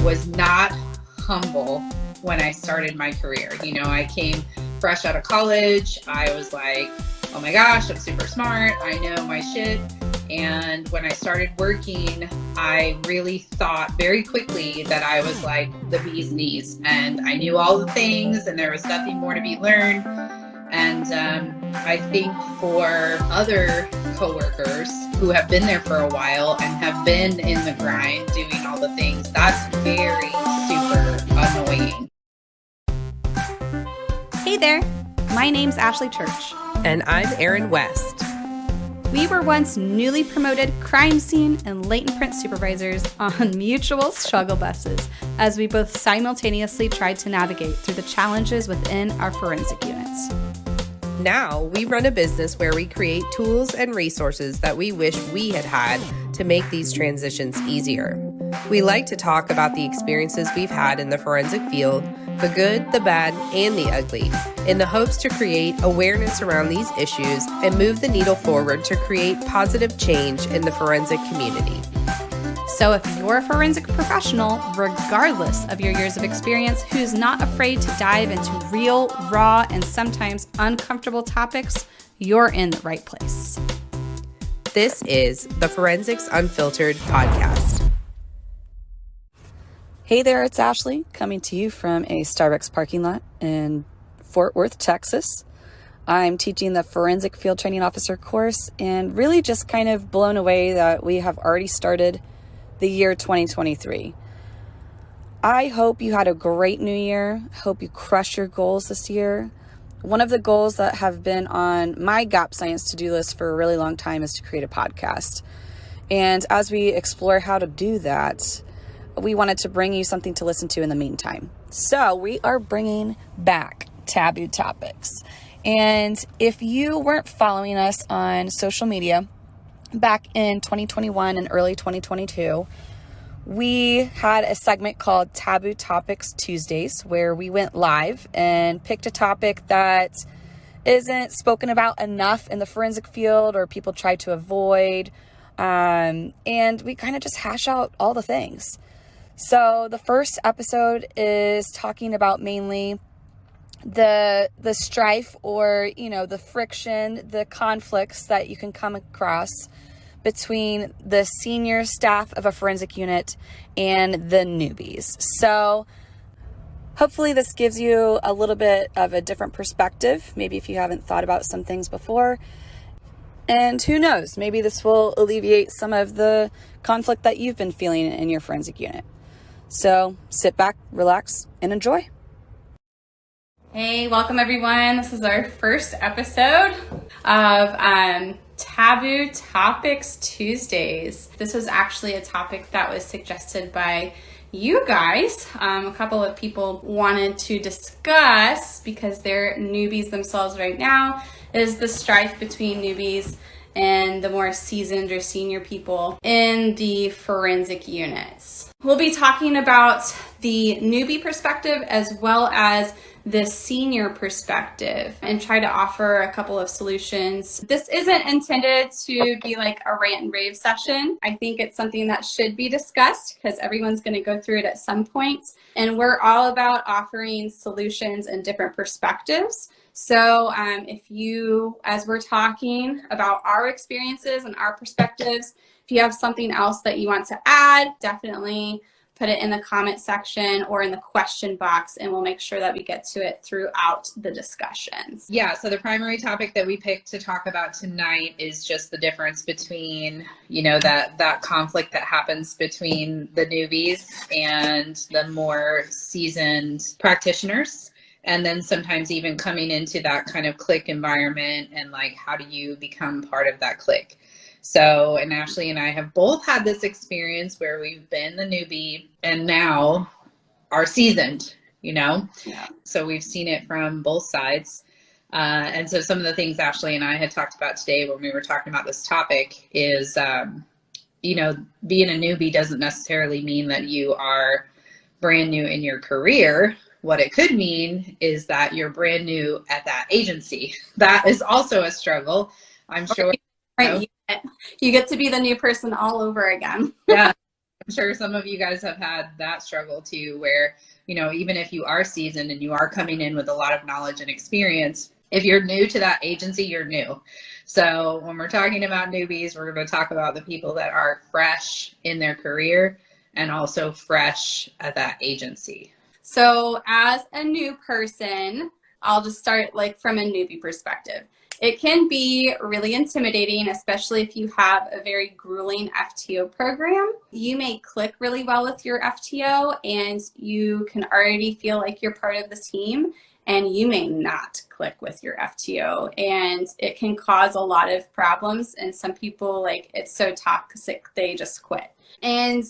was not humble when I started my career. I came fresh out of college. I was like, oh my gosh, I'm super smart. I know my shit. And when I started working, I really thought very quickly that I was like the bee's knees, and I knew all the things and there was nothing more to be learned. And I think for other coworkers who have been there for a while and have been in the grind doing all the things, that's very super annoying. Hey there, my name's Ashley Church. And I'm Erin West. We were once newly promoted crime scene and latent print supervisors on mutual struggle buses as we both simultaneously tried to navigate through the challenges within our forensic units. Now we run a business where we create tools and resources that we wish we had had to make these transitions easier. We like to talk about the experiences we've had in the forensic field, the good, the bad, and the ugly, in the hopes to create awareness around these issues and move the needle forward to create positive change in the forensic community. So if you're a forensic professional, regardless of your years of experience, who's not afraid to dive into real, raw, and sometimes uncomfortable topics, you're in the right place. This is the Forensics Unfiltered podcast. Hey there, it's Ashley coming to you from a Starbucks parking lot in Fort Worth, Texas. I'm teaching the Forensic Field Training Officer course and really just kind of blown away that we have already started the year 2023. I hope you had a great new year. Hope you crush your goals this year. One of the goals that have been on my GAP Science to-do list for a really long time is to create a podcast. And as we explore how to do that, we wanted to bring you something to listen to in the meantime. So we are bringing back Taboo Topics. And if you weren't following us on social media, back in 2021 and early 2022, we had a segment called Taboo Topics Tuesdays, where we went live and picked a topic that isn't spoken about enough in the forensic field or people try to avoid. And we kind of just hash out all the things. So the first episode is talking about mainly the strife or, the friction, the conflicts that you can come across between the senior staff of a forensic unit and the newbies. So hopefully this gives you a little bit of a different perspective, maybe if you haven't thought about some things before. And who knows, maybe this will alleviate some of the conflict that you've been feeling in your forensic unit. So sit back, relax, and enjoy. Hey, welcome everyone. This is our first episode of Taboo Topics Tuesdays. This was actually a topic that was suggested by you guys. A couple of people wanted to discuss, because they're newbies themselves right now, is the strife between newbies and the more seasoned or senior people in the forensic units. We'll be talking about the newbie perspective as well as the senior perspective and try to offer a couple of solutions. This isn't intended to be like a rant and rave session. I think it's something that should be discussed because everyone's going to go through it at some point. And we're all about offering solutions and different perspectives. So if you, as we're talking about our experiences and our perspectives, if you have something else that you want to add, definitely put it in the comment section or in the question box, and we'll make sure that we get to it throughout the discussions. Yeah, so the primary topic that we picked to talk about tonight is just the difference between, that conflict that happens between the newbies and the more seasoned practitioners. And then sometimes even coming into that kind of clique environment and like, how do you become part of that clique? So, and Ashley and I have both had this experience where we've been the newbie and now are seasoned, Yeah. So we've seen it from both sides. And so some of the things Ashley and I had talked about today when we were talking about this topic is, being a newbie doesn't necessarily mean that you are brand new in your career. What it could mean is that you're brand new at that agency. That is also a struggle, I'm sure. Right. You get to be the new person all over again. Yeah. I'm sure some of you guys have had that struggle too, where, even if you are seasoned and you are coming in with a lot of knowledge and experience, if you're new to that agency, you're new. So when we're talking about newbies, we're going to talk about the people that are fresh in their career and also fresh at that agency. So as a new person, I'll just start like from a newbie perspective. It can be really intimidating, especially if you have a very grueling FTO program. You may click really well with your FTO and you can already feel like you're part of the team, and you may not click with your FTO, and it can cause a lot of problems. And some people, like, it's so toxic, they just quit. And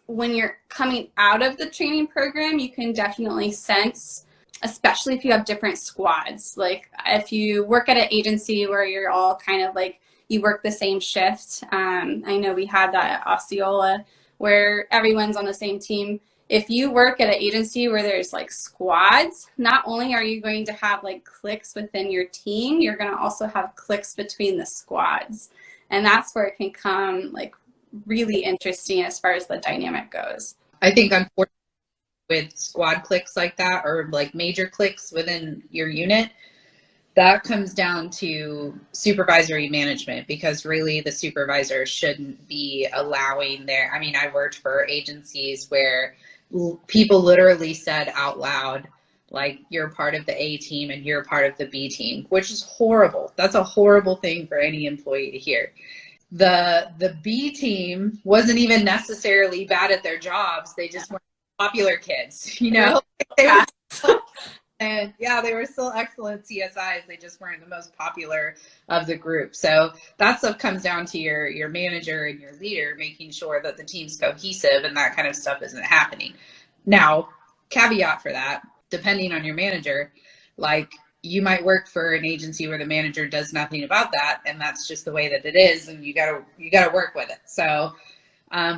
when you're coming out of the training program, you can definitely sense, especially if you have different squads. Like if you work at an agency where you're all kind of like, you work the same shift. I know we had that at Osceola where everyone's on the same team. If you work at an agency where there's like squads, not only are you going to have like cliques within your team, you're going to also have cliques between the squads. And that's where it can come like really interesting as far as the dynamic goes. I think unfortunately with squad cliques like that, or like major cliques within your unit, that comes down to supervisory management, because really the supervisor shouldn't be allowing I worked for agencies where people literally said out loud, like, you're part of the A team and you're part of the B team, which is horrible. That's a horrible thing for any employee to hear. The B team wasn't even necessarily bad at their jobs. They just weren't popular kids, And yeah, they were still excellent CSIs. They just weren't the most popular of the group. So that stuff comes down to your manager and your leader, making sure that the team's cohesive and that kind of stuff isn't happening. Now, caveat for that, depending on your manager, like, you might work for an agency where the manager does nothing about that, and that's just the way that it is, and you gotta work with it. So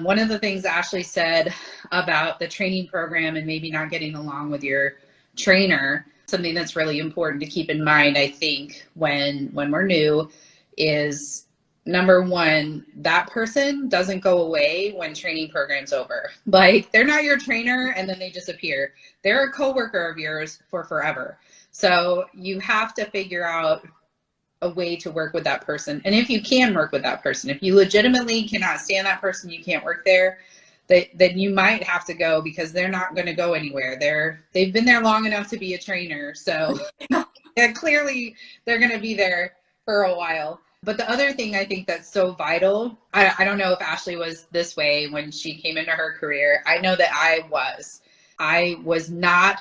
one of the things Ashley said about the training program and maybe not getting along with your trainer, something that's really important to keep in mind, I think, when we're new, is number one, that person doesn't go away when training program's over. Like, they're not your trainer and then they disappear. They're a coworker of yours for forever. So you have to figure out a way to work with that person. And if you can work with that person, if you legitimately cannot stand that person, you can't work there, then you might have to go, because they're not going to go anywhere. They've been there long enough to be a trainer. So yeah, clearly they're going to be there for a while. But the other thing I think that's so vital, I don't know if Ashley was this way when she came into her career. I know that I was not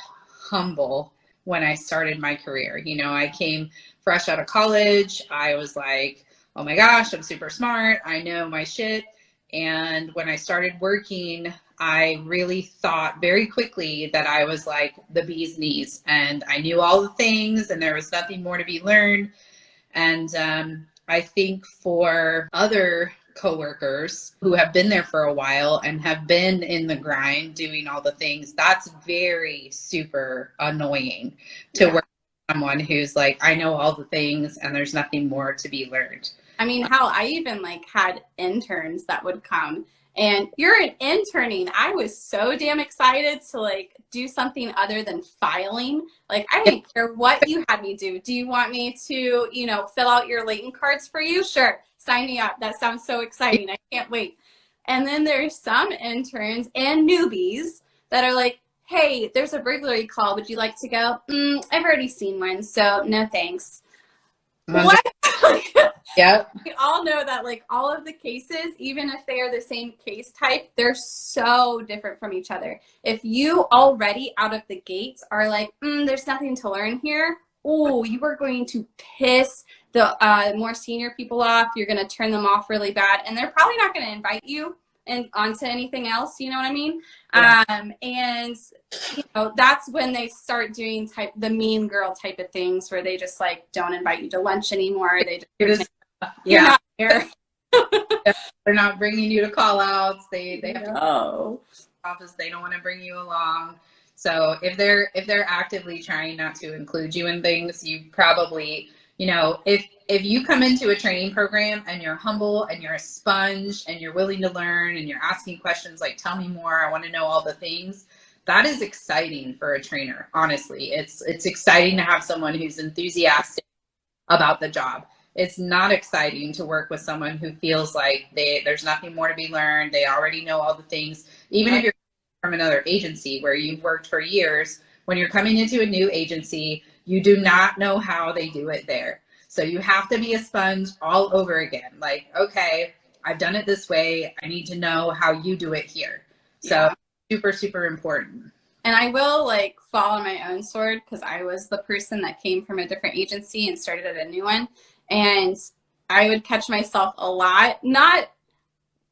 humble when I started my career. I came fresh out of college. I was like, oh my gosh, I'm super smart. I know my shit. And when I started working, I really thought very quickly that I was like the bee's knees, and I knew all the things and there was nothing more to be learned. And I think for other coworkers who have been there for a while and have been in the grind doing all the things, that's very super annoying to work with someone who's like, I know all the things and there's nothing more to be learned. I mean, hell, I even like had interns that would come, and you're an interning. I was so damn excited to like do something other than filing. Like, I didn't care what you had me do. Do you want me to, fill out your latent cards for you? Sure. Sign me up. That sounds so exciting. I can't wait. And then there's some interns and newbies that are like, hey, there's a burglary call. Would you like to go? I've already seen one, so no thanks. What? Yeah. We all know that like all of the cases, even if they are the same case type, they're so different from each other. If you already out of the gates are like, there's nothing to learn here, you are going to piss the more senior people off. You're going to turn them off really bad, and they're probably not going to invite you onto anything else. You know what I mean? Yeah. And that's when they start doing the mean girl type of things, where they just like don't invite you to lunch anymore. They just you're not there. They're not bringing you to call outs. They have to office. They don't want to bring you along. So if they're actively trying not to include you in things, you probably You know, if you come into a training program and you're humble and you're a sponge and you're willing to learn and you're asking questions like, tell me more, I want to know all the things, that is exciting for a trainer. Honestly, it's exciting to have someone who's enthusiastic about the job. It's not exciting to work with someone who feels like there's nothing more to be learned. They already know all the things. Even if you're from another agency where you've worked for years, when you're coming into a new agency, you do not know how they do it there. So you have to be a sponge all over again. Like, okay, I've done it this way. I need to know how you do it here. So super, super important. And I will like fall on my own sword because I was the person that came from a different agency and started at a new one. And I would catch myself a lot, not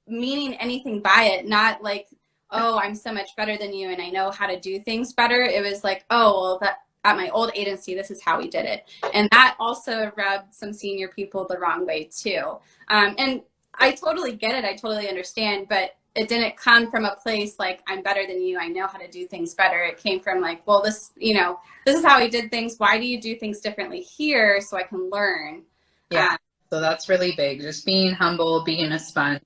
meaning anything by it, not like, oh, I'm so much better than you and I know how to do things better. It was like, oh, well, that at my old agency, this is how we did it. And that also rubbed some senior people the wrong way too. And I totally get it. I totally understand, but it didn't come from a place like, I'm better than you, I know how to do things better. It came from like, well, this is how we did things. Why do you do things differently here so I can learn? Yeah, so that's really big. Just being humble, being a sponge,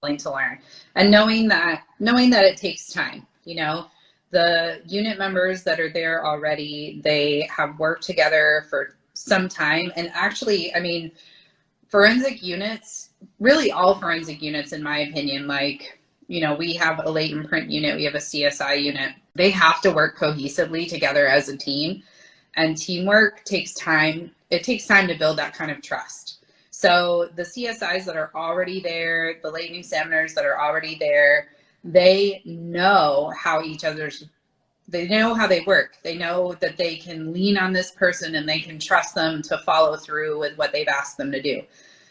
willing to learn, and knowing that it takes time. You know, the unit members that are there already, they have worked together for some time. And actually, I mean, forensic units, really all forensic units, in my opinion, like, you know, we have a latent print unit, we have a CSI unit. They have to work cohesively together as a team, and teamwork takes time. It takes time to build that kind of trust. So the CSIs that are already there, the latent examiners that are already there, they know how they know how they work. They know that they can lean on this person and they can trust them to follow through with what they've asked them to do.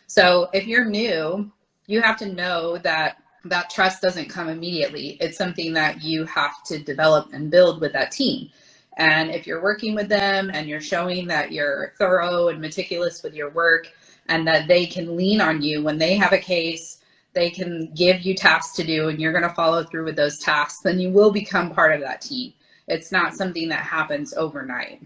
So if you're new, you have to know that that trust doesn't come immediately. It's something that you have to develop and build with that team. And if you're working with them and you're showing that you're thorough and meticulous with your work and that they can lean on you when they have a case, they can give you tasks to do and you're going to follow through with those tasks, then you will become part of that team. It's not something that happens overnight.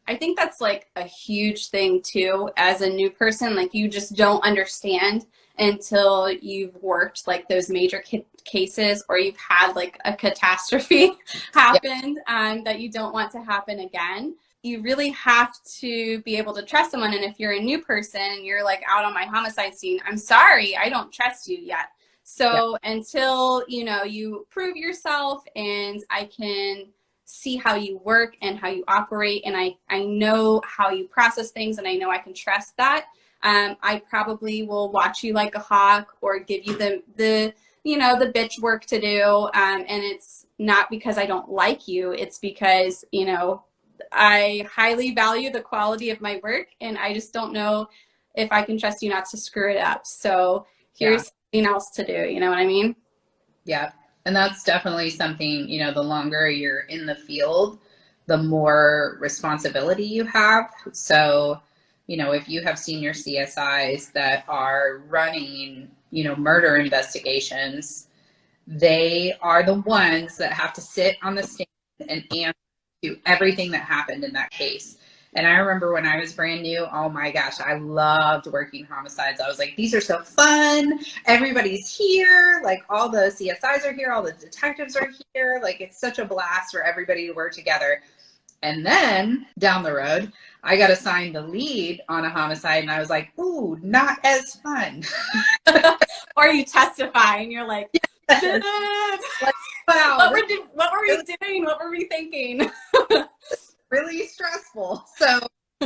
I think that's like a huge thing too, as a new person, like you just don't understand until you've worked like those major cases or you've had like a catastrophe happen that you don't want to happen again. You really have to be able to trust someone. And if you're a new person and you're like out on my homicide scene, I'm sorry, I don't trust you yet. So until, you know, you prove yourself and I can see how you work and how you operate and I know how you process things and I know I can trust that, I probably will watch you like a hawk or give you the bitch work to do, and it's not because I don't like you, it's because, you know, I highly value the quality of my work and I just don't know if I can trust you not to screw it up. So here's something else to do, you know what I mean? Yeah. And that's definitely something, you know, the longer you're in the field, the more responsibility you have. So, you know, if you have senior CSIs that are running, you know, murder investigations, they are the ones that have to sit on the stand and answer to everything that happened in that case. And I remember when I was brand new, oh my gosh, I loved working homicides. I was like, these are so fun. Everybody's here. Like all the CSIs are here. All the detectives are here. Like it's such a blast for everybody to work together. And then down the road, I got assigned the lead on a homicide and I was like, ooh, not as fun. Or you testify and you're like, like, wow, what were we doing? What were we thinking? Really stressful. So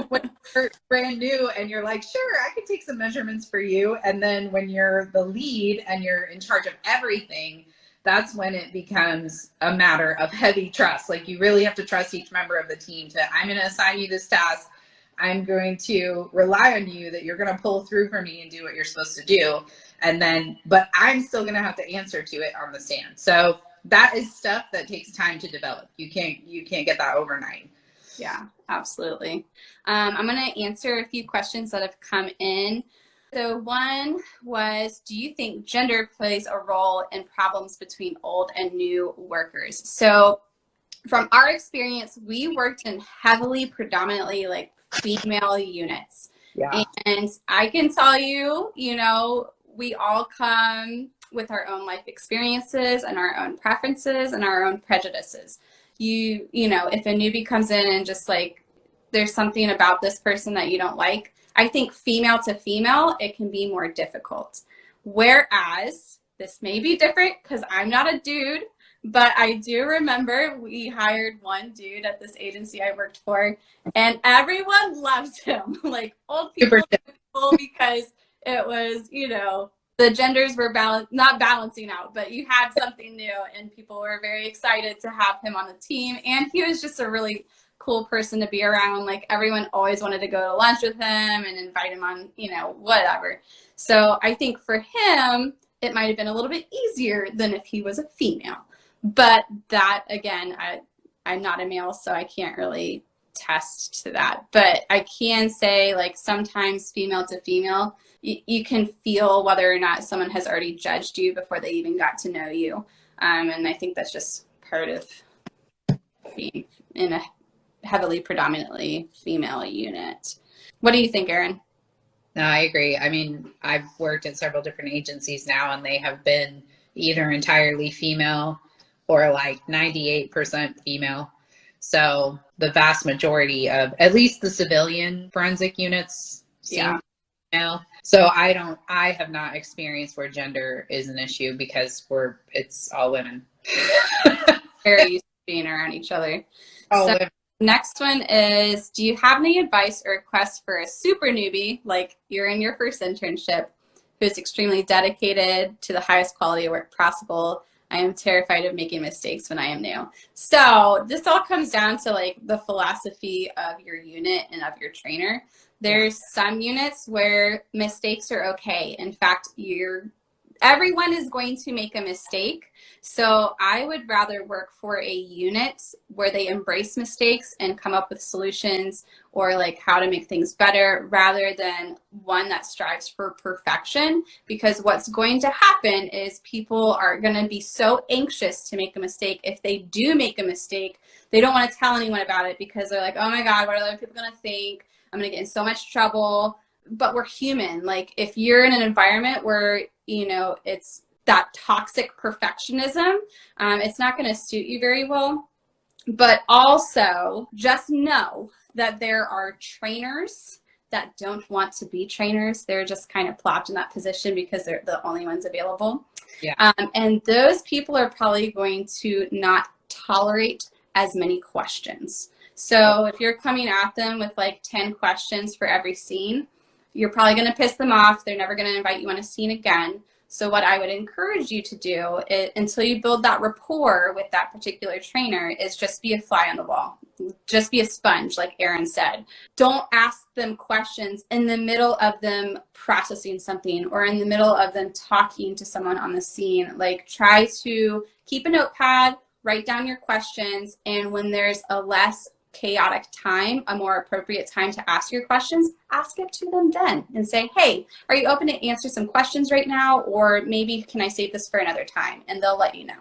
when you're brand new and you're like, sure, I can take some measurements for you. And then when you're the lead and you're in charge of everything, that's when it becomes a matter of heavy trust. Like you really have to trust each member of the team I'm going to assign you this task. I'm going to rely on you that you're going to pull through for me and do what you're supposed to do. And then, but I'm still going to have to answer to it on the stand. So that is stuff that takes time to develop. You can't get that overnight. Yeah, absolutely. I'm going to answer a few questions that have come in. So one was, do you think gender plays a role in problems between old and new workers? So from our experience, we worked in heavily predominantly like female units. Yeah. And I can tell you, you know, we all come with our own life experiences and our own preferences and our own prejudices. You know, if a newbie comes in and just like, there's something about this person that you don't like, I think female to female, it can be more difficult. Whereas this may be different because I'm not a dude, but I do remember we hired one dude at this agency I worked for, and everyone loved him, like old people, because it was, you know, the genders were not balancing out, but you had something new, and people were very excited to have him on the team. And he was just a really cool person to be around. Like everyone always wanted to go to lunch with him and invite him on, you know, whatever. So I think for him, it might have been a little bit easier than if he was a female. But that, again, I'm not a male, so I can't really test to that. But I can say, like, sometimes female to female, you can feel whether or not someone has already judged you before they even got to know you. And I think that's just part of being in a heavily predominantly female unit. What do you think, Erin? No, I agree. I mean, I've worked at several different agencies now, and they have been either entirely female or like 98% female. So the vast majority of at least the civilian forensic units seem female. So I have not experienced where gender is an issue because it's all women. Very used to being around each other. All women. Next one is, do you have any advice or requests for a super newbie, like you're in your first internship, who's extremely dedicated to the highest quality of work possible? I am terrified of making mistakes when I am new. So this all comes down to like the philosophy of your unit and of your trainer. There's some units where mistakes are okay. In fact, everyone is going to make a mistake. So I would rather work for a unit where they embrace mistakes and come up with solutions or like how to make things better, rather than one that strives for perfection. Because what's going to happen is people are going to be so anxious to make a mistake. If they do make a mistake, they don't want to tell anyone about it because they're like, oh my God, what are other people going to think? I'm going to get in so much trouble. But we're human. Like if you're in an environment where, you know, it's that toxic perfectionism, it's not going to suit you very well. But also just know that there are trainers that don't want to be trainers. They're just kind of plopped in that position because they're the only ones available. Yeah. And those people are probably going to not tolerate as many questions. So if you're coming at them with like 10 questions for every scene, you're probably going to piss them off. They're never going to invite you on a scene again. So what I would encourage you to do is, until you build that rapport with that particular trainer, is just be a fly on the wall. Just be a sponge, like Erin said. Don't ask them questions in the middle of them processing something or in the middle of them talking to someone on the scene. Like try to keep a notepad, write down your questions, and when there's a less chaotic time, a more appropriate time to ask your questions, ask it to them then and say, hey, are you open to answer some questions right now? Or maybe can I save this for another time? And they'll let you know.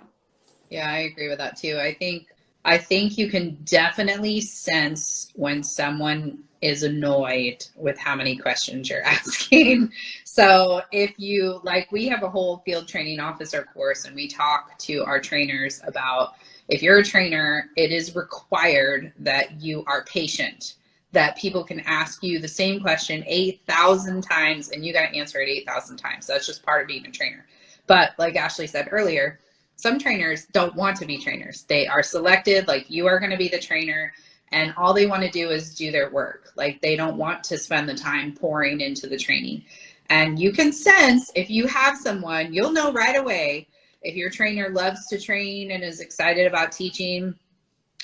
Yeah, I agree with that too. I think you can definitely sense when someone is annoyed with how many questions you're asking. So if you, like, we have a whole field training officer course and we talk to our trainers about, if you're a trainer, it is required that you are patient, that people can ask you the same question 8,000 times and you got to answer it 8,000 times. That's just part of being a trainer. But like Ashley said earlier, some trainers don't want to be trainers. They are selected, like you are going to be the trainer, and all they want to do is do their work. Like they don't want to spend the time pouring into the training. And you can sense if you have someone, you'll know right away if your trainer loves to train and is excited about teaching,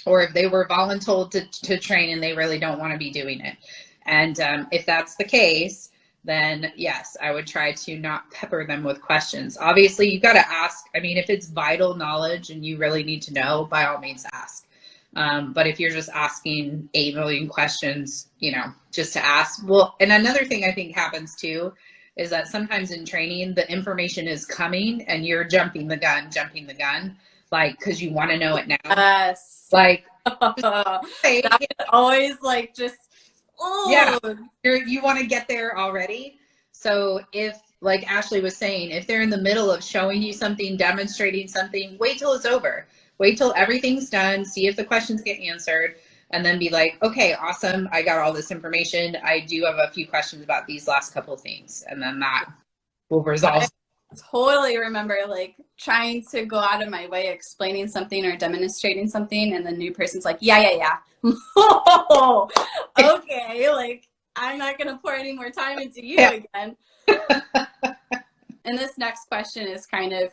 or if they were voluntold to train and they really don't want to be doing it. And if that's the case, then yes, I would try to not pepper them with questions. Obviously, you've got to ask. I mean, if it's vital knowledge and you really need to know, by all means ask. But if you're just asking 8 million questions, you know, just to ask. Well, and another thing I think happens too is that sometimes in training, the information is coming and you're jumping the gun, like, because you want to know it now. Yes. Like, that is always like just Yeah, Oh, you want to get there already. So if, like Ashley was saying, if they're in the middle of showing you something, demonstrating something, wait till it's over. Wait till everything's done, see if the questions get answered, and then be like, okay, awesome, I got all this information. I do have a few questions about these last couple of things, and then that will resolve. totally remember like trying to go out of my way explaining something or demonstrating something, and the new person's like, yeah. Oh, okay, like I'm not gonna pour any more time into you again. And this next question is kind of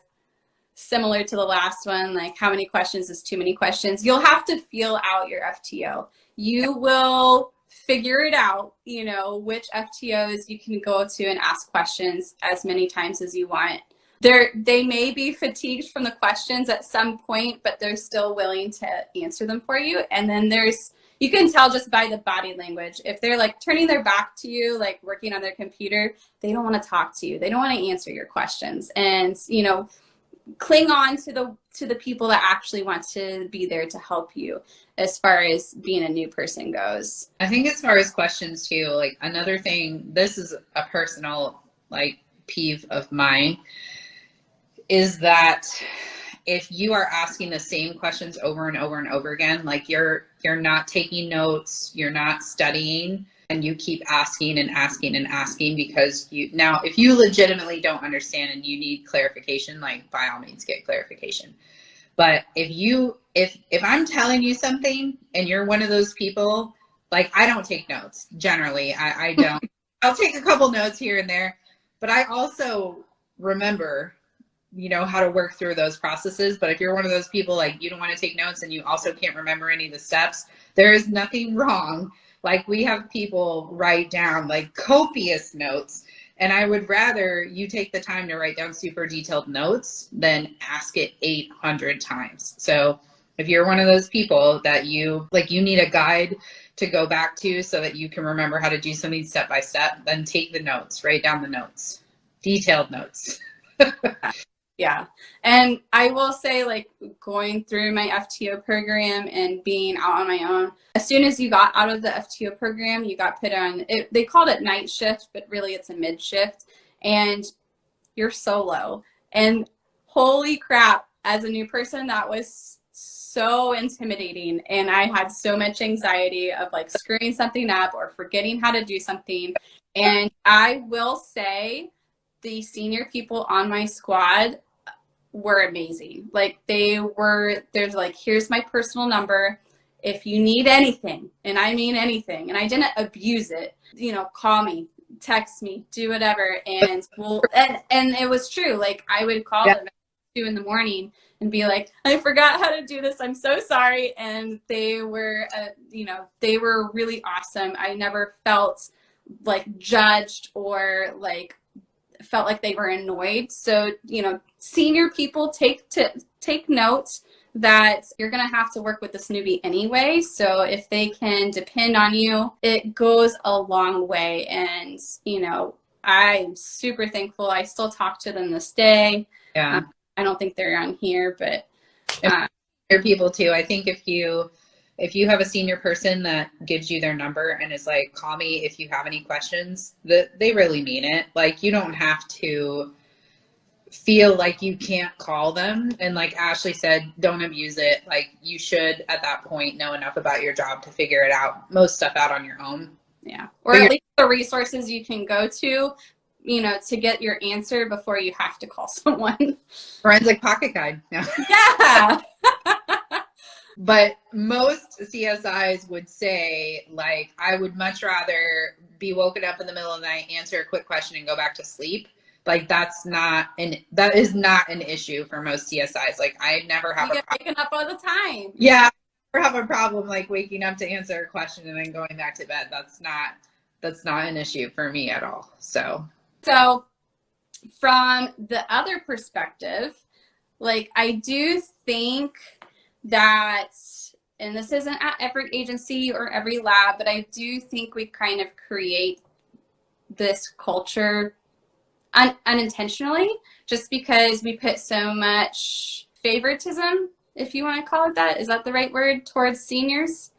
similar to the last one, like how many questions is too many questions. You'll have to feel out your FTO. You will figure it out, you know, which FTOs you can go to and ask questions as many times as you want. They may be fatigued from the questions at some point, but they're still willing to answer them for you. And then you can tell just by the body language. If they're like turning their back to you, like working on their computer, they don't want to talk to you. They don't want to answer your questions. And, you know, cling on to the people that actually want to be there to help you as far as being a new person goes. I think as far as questions too, like another thing, this is a personal like peeve of mine, is that if you are asking the same questions over and over and over again, like you're not taking notes, you're not studying, and you keep asking and asking and asking because now if you legitimately don't understand and you need clarification, like by all means get clarification. But if I'm telling you something and you're one of those people, like I don't take notes generally. I don't. I'll take a couple notes here and there, but I also remember, you know, how to work through those processes. But if you're one of those people, like you don't want to take notes and you also can't remember any of the steps, there is nothing wrong. Like we have people write down like copious notes, and I would rather you take the time to write down super detailed notes than ask it 800 times. So if you're one of those people that you need a guide to go back to so that you can remember how to do something step by step, then take the notes, write down the notes, detailed notes. Yeah. And I will say, like, going through my FTO program and being out on my own, as soon as you got out of the FTO program, you got put on it. They called it night shift, but really it's a mid shift, and you're solo. And holy crap, as a new person, that was so intimidating. And I had so much anxiety of like screwing something up or forgetting how to do something. And I will say the senior people on my squad were amazing. Like there's like, here's my personal number. If you need anything, and I mean anything, and I didn't abuse it, you know, call me, text me, do whatever. And and it was true. Like I would call them at 2 a.m. and be like, I forgot how to do this. I'm so sorry. And they were, they were really awesome. I never felt like judged or like felt like they were annoyed. So, you know, senior people take note that you're going to have to work with this newbie anyway. So if they can depend on you, it goes a long way. And, you know, I'm super thankful. I still talk to them this day. Yeah. I don't think they're on here, but senior people too. I think if you have a senior person that gives you their number and is like, call me if you have any questions, they really mean it. Like you don't have to feel like you can't call them. And like Ashley said, don't abuse it. Like you should at that point know enough about your job to figure it out, most stuff out on your own. Yeah. Or at least the resources you can go to, you know, to get your answer before you have to call someone. Forensic pocket guide. Yeah. But most CSIs would say, like, I would much rather be woken up in the middle of the night, answer a quick question, and go back to sleep. Like, that is not an issue for most CSIs. Like, I never have you get waking up all the time. Yeah, I never have a problem like waking up to answer a question and then going back to bed. That's not an issue for me at all. So from the other perspective, like I do think that, and this isn't at every agency or every lab, but I do think we kind of create this culture unintentionally, just because we put so much favoritism, if you want to call it that. Is that the right word? Towards seniors?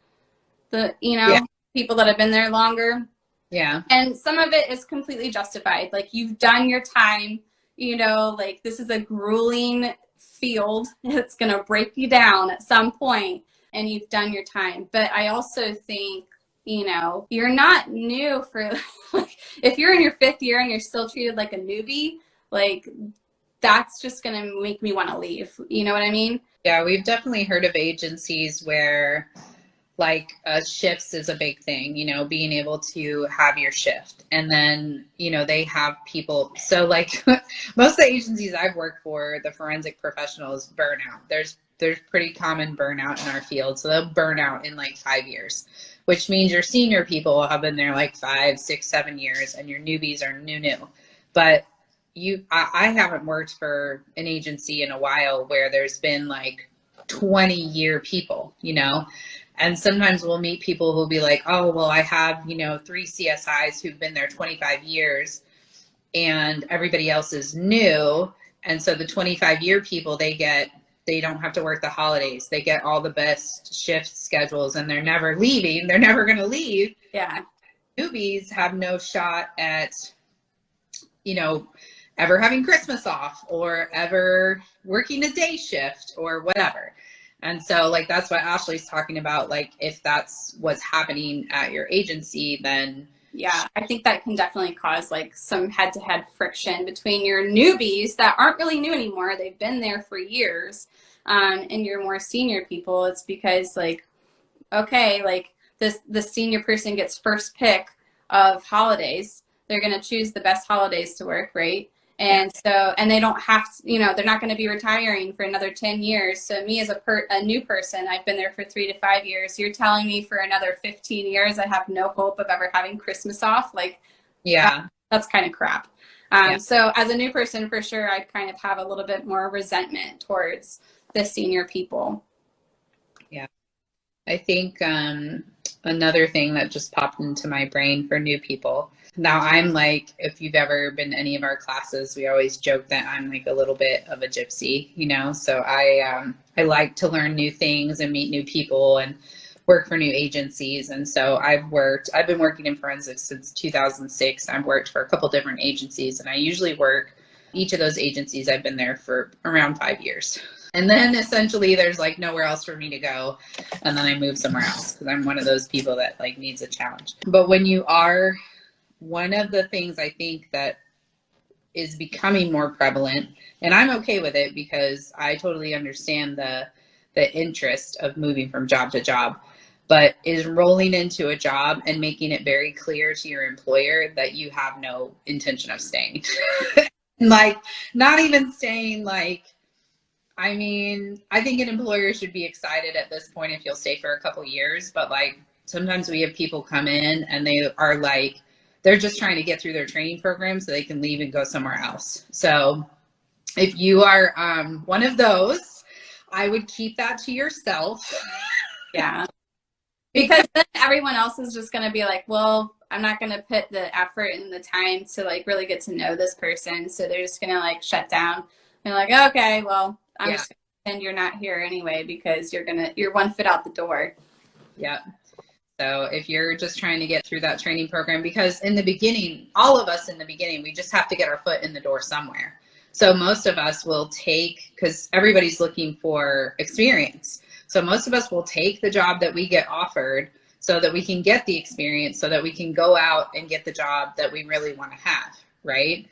people that have been there longer. Yeah. And some of it is completely justified. Like, you've done your time, like, this is a grueling field. It's going to break you down at some point, and you've done your time. But I also think, you're not new for, like, if you're in your 5th year and you're still treated like a newbie, like, that's just going to make me want to leave. You know what I mean? Yeah, we've definitely heard of agencies where like shifts is a big thing, being able to have your shift. And then, they have people. So like most of the agencies I've worked for, the forensic professionals burn out. There's pretty common burnout in our field. So they'll burn out in like 5 years, which means your senior people have been there like 5, 6, 7 years, and your newbies are new. But I haven't worked for an agency in a while where there's been like 20-year people, and sometimes we'll meet people who'll be like, oh, well, I have, 3 CSIs who've been there 25 years and everybody else is new. And so the 25-year people, they don't have to work the holidays. They get all the best shift schedules, and they're never leaving. They're never going to leave. Yeah. Newbies have no shot at, ever having Christmas off or ever working a day shift or whatever. And so like, that's what Ashley's talking about. Like, if that's what's happening at your agency, then yeah, I think that can definitely cause like some head-to-head friction between your newbies that aren't really new anymore. They've been there for years, and your more senior people. It's because like, okay, like the senior person gets first pick of holidays. They're going to choose the best holidays to work, right? And so, and they don't have to, they're not going to be retiring for another 10 years. So me as a new person, I've been there for 3 to 5 years. You're telling me for another 15 years, I have no hope of ever having Christmas off. Like, yeah, that's kind of crap. So as a new person, for sure, I'd kind of have a little bit more resentment towards the senior people. Yeah. I think another thing that just popped into my brain for new people. Now I'm like, if you've ever been to any of our classes, we always joke that I'm like a little bit of a gypsy, so I like to learn new things and meet new people and work for new agencies. And so I've been working in forensics since 2006. I've worked for a couple different agencies, and I usually work each of those agencies. I've been there for around 5 years. And then essentially there's like nowhere else for me to go. And then I move somewhere else because I'm one of those people that like needs a challenge. But when you are, one of the things I think that is becoming more prevalent, and I'm okay with it because I totally understand the interest of moving from job to job, but is rolling into a job and making it very clear to your employer that you have no intention of staying. Like, not even staying, like, I mean, I think an employer should be excited at this point if you'll stay for a couple years, but like sometimes we have people come in and they are like, they're just trying to get through their training program so they can leave and go somewhere else. So if you are one of those, I would keep that to yourself. Yeah. Because then everyone else is just going to be like, well, I'm not going to put the effort and the time to like really get to know this person. So they're just going to like shut down. They're like, okay, well, I'm just going to pretend you're not here anyway because you're 1 foot out the door. Yeah. So if you're just trying to get through that training program, because in the beginning, all of us in the beginning, we just have to get our foot in the door somewhere. So most of us will take, because everybody's looking for experience. So most of us will take the job that we get offered so that we can get the experience, so that we can go out and get the job that we really want to have, right?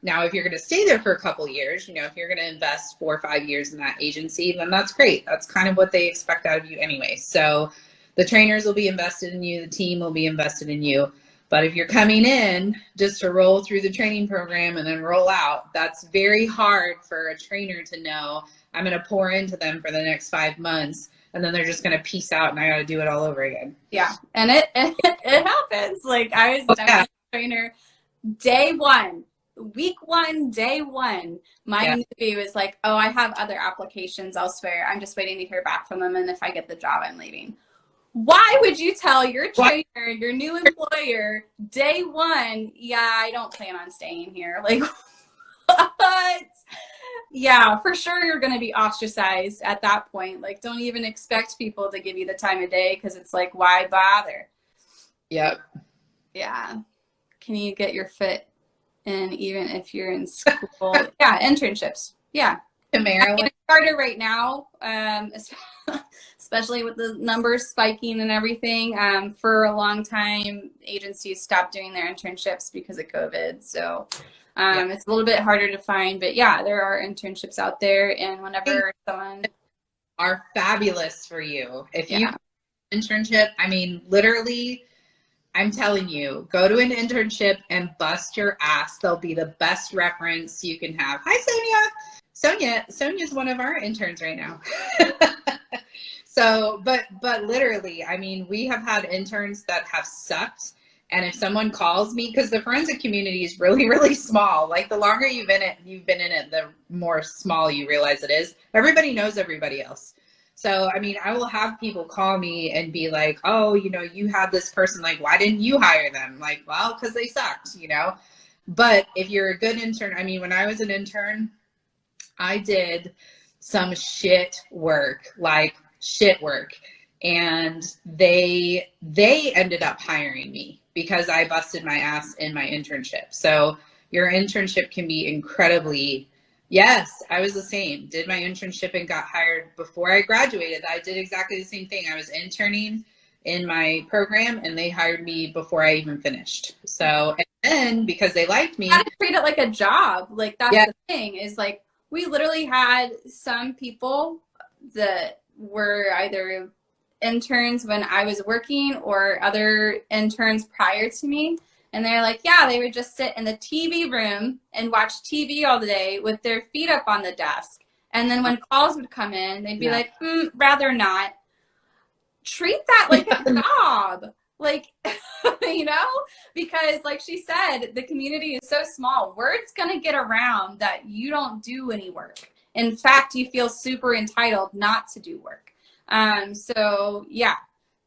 Now, if you're going to stay there for a couple of years, if you're going to invest 4 or 5 years in that agency, then that's great. That's kind of what they expect out of you anyway. So the trainers will be invested in you. The team will be invested in you. But if you're coming in just to roll through the training program and then roll out, that's very hard for a trainer to know. I'm going to pour into them for the next 5 months, and then they're just going to peace out, and I got to do it all over again. Yeah, and it happens. Like I was a trainer day one. Week 1, day 1, my newbie was like, oh, I have other applications elsewhere. I'm just waiting to hear back from them. And if I get the job, I'm leaving. Why would you tell your trainer, your new employer, day 1, yeah, I don't plan on staying here? Like, what? Yeah, for sure you're going to be ostracized at that point. Like, don't even expect people to give you the time of day because it's like, why bother? Yep. Yeah. Can you get your foot in even if you're in school? Yeah, internships. Yeah. To Maryland. It's harder right now, especially with the numbers spiking and everything. For a long time, agencies stopped doing their internships because of COVID. So it's a little bit harder to find. But yeah, there are internships out there. And whenever someone are fabulous for you. If you internship, I mean, literally, I'm telling you, go to an internship and bust your ass. They'll be the best reference you can have. Hi, Sonia. Sonia's one of our interns right now. So, but literally, I mean, we have had interns that have sucked. And if someone calls me, because the forensic community is really, really small. Like the longer you've been in it, the more small you realize it is. Everybody knows everybody else. So, I mean, I will have people call me and be like, oh, you know, you had this person, like, why didn't you hire them? Like, well, because they sucked, you know. But if you're a good intern, I mean, when I was an intern, I did some shit work, and they ended up hiring me because I busted my ass in my internship. So your internship can be incredibly, yes, I was the same. Did my internship and got hired before I graduated. I did exactly the same thing. I was interning in my program and they hired me before I even finished. So, and then because they liked me. You gotta treat it like a job. Like that's the thing is like, we literally had some people that were either interns when I was working or other interns prior to me. And they're like, yeah, they would just sit in the TV room and watch TV all day with their feet up on the desk. And then when calls would come in, they'd be like, rather not. Treat that like a job. Like, you know, because like she said, the community is so small. Word's going to get around that you don't do any work. In fact, you feel super entitled not to do work. So yeah,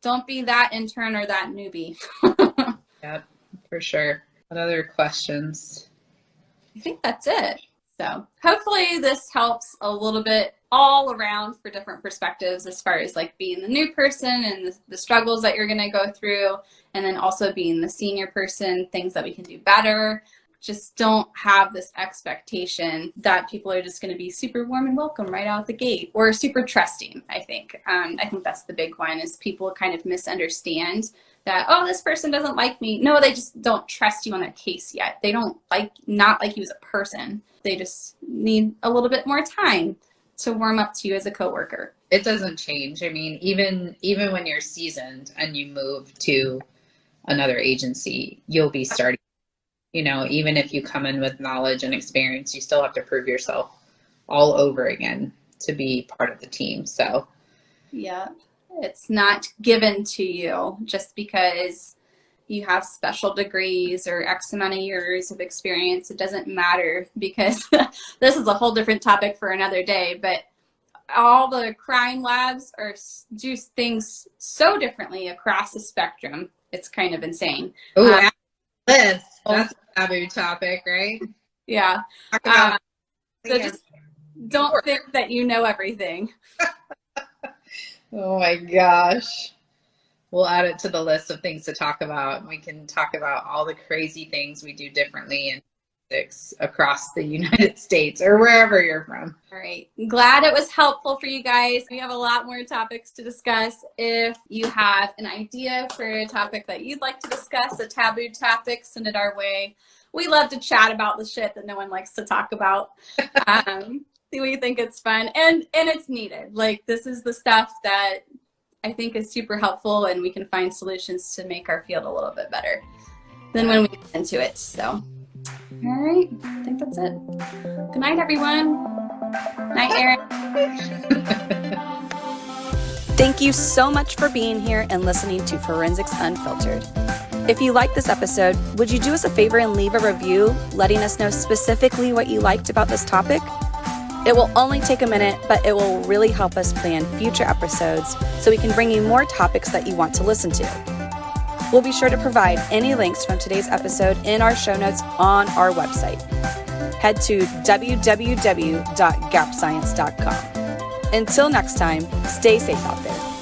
don't be that intern or that newbie. Yep, for sure. What other questions? I think that's it. So hopefully this helps a little bit all around for different perspectives as far as like being the new person and the struggles that you're going to go through. And then also being the senior person, things that we can do better. Just don't have this expectation that people are just going to be super warm and welcome right out the gate or super trusting. I think that's the big one is people kind of misunderstand that, oh, this person doesn't like me. No, they just don't trust you on their case yet. They don't not like you as a person. They just need a little bit more time to warm up to you as a coworker. It doesn't change. I mean, even when you're seasoned and you move to another agency, you'll be starting. You know, even if you come in with knowledge and experience, you still have to prove yourself all over again to be part of the team. So, yeah, it's not given to you just because you have special degrees or X amount of years of experience. It doesn't matter because this is a whole different topic for another day. But all the crime labs do things so differently across the spectrum. It's kind of insane. Oh, that's a taboo topic, right? Yeah. So just don't think that you know everything. Oh my gosh. We'll add it to the list of things to talk about. We can talk about all the crazy things we do differently in across the United States or wherever you're from. All right. Glad it was helpful for you guys. We have a lot more topics to discuss. If you have an idea for a topic that you'd like to discuss, a taboo topic, send it our way. We love to chat about the shit that no one likes to talk about. We think it's fun and it's needed. Like this is the stuff that I think is super helpful and we can find solutions to make our field a little bit better than when we get into it. So, all right, I think that's it. Good night, everyone. Night, Erin. Thank you so much for being here and listening to Forensics Unfiltered. If you liked this episode, would you do us a favor and leave a review letting us know specifically what you liked about this topic? It will only take a minute, but it will really help us plan future episodes so we can bring you more topics that you want to listen to. We'll be sure to provide any links from today's episode in our show notes on our website. Head to www.gapscience.com. Until next time, stay safe out there.